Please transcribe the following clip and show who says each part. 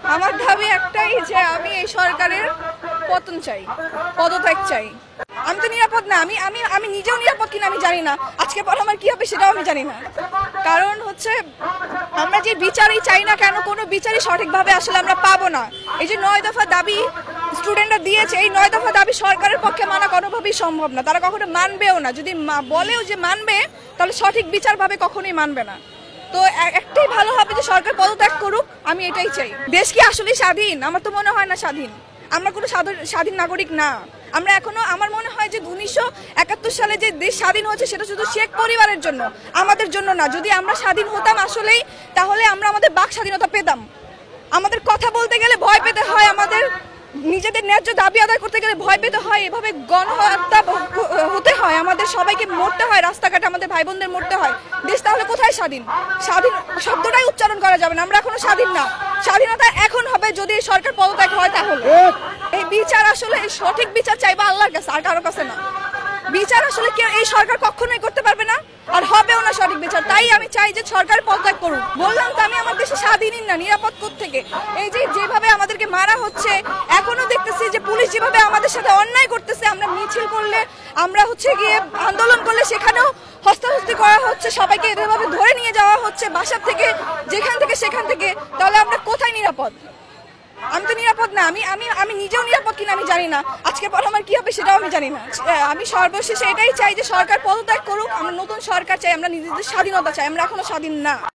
Speaker 1: আমার দাবি একটাই যে আমি এই সরকারের পতন চাই, পদত্যাগ চাই। আমি তো নিরাপদ না, আমি আমি আমি নিজেও নিরাপদ কিনা আমি জানি না, আজকে পর আমার কি হবে সেটাও আমি জানি না। কারণ হচ্ছে আমরা যে বিচারই চাই না কেন, কোনো বিচারই সঠিকভাবে আসলে আমরা পাবো না। এই যে 9 দফা দাবি স্টুডেন্টরা দিয়েছে, এই 9 দফা দাবি সরকারের পক্ষে মানা কোনোভাবেই সম্ভব না, তারা কখনো মানবেও না। যদি বলেও যে মানবে, তাহলে সঠিক বিচারভাবে কখনোই মানবে না। তো একটাই ভালো হবে যে সরকার পদত্যাগ করুক, আমি এটাই চাই। দেশ কি আসলে স্বাধীন? আমার তো মনে হয় না স্বাধীন। আমরা কোনো স্বাধীন নাগরিক না। আমরা এখনো, আমার মনে হয় যে 1971 সালে যে দেশ স্বাধীন হয়েছে সেটা শুধু শেখ পরিবারের জন্য, আমাদের জন্য না। যদি আমরা স্বাধীন হতাম আসলেই, তাহলে আমরা আমাদের বাক স্বাধীনতা পেতাম। আমাদের কথা বলতে গেলে ভয় পেতে হয়, আমাদের নিজেদের ন্যায্য দাবি আদায় করতে গেলে ভয় পেতে হয়, এভাবে গণহত্যা হতে হয়, আমাদের সবাইকে মরতে হয়, রাস্তাঘাটে আমাদের ভাই বোনদের মরতে হয়। দেশ তাহলে কোথায় স্বাধীন? স্বাধীন শব্দটাই উচ্চারণ করা যাবে না, আমরা এখনো স্বাধীন না। স্বাধীনতা এখন হবে যদি সরকার পদত্যাগ হয়। তাহলে এই বিচার আসলে সঠিক বিচার চাইবা আল্লাহর কাছে, আর কারো কাছে না। বিচার আসলে কেউ, এই সরকার কখনোই করতে পারবে না, আর হবেও না সঠিক বিচার। তাই আমি চাই যে সরকার পদত্যাগ করুক। বললাম তো আমি আমার দেশে স্বাধীনই না, নিরাপদ থেকে। এই যে যেভাবে আমাদেরকে মারা হচ্ছে, এখনো দেখতেছি যে পুলিশ যেভাবে আমাদের সাথে অন্যায় করতেছে। আমরা মিছিল করলে, আমরা হচ্ছে গিয়ে আন্দোলন করলে সেখানেও হস্তাহস্তি করা হচ্ছে, সবাইকে এভাবে ধরে নিয়ে যাওয়া হচ্ছে বাসার থেকে, যেখান থেকে সেখান থেকে। তাহলে আমরা কোথায় নিরাপদ? আমি তো নিরাপদ না, আমি আমি আমি নিজেও নিরাপদ কিনা আমি জানি না, আজকে পর আমার কি হবে সেটাও আমি জানি না। আমি সর্বশেষে এটাই চাই যে সরকার পদত্যাগ করুক, আমরা নতুন সরকার চাই, আমরা নিজেদের স্বাধীনতা চাই, আমরা এখনো স্বাধীন না।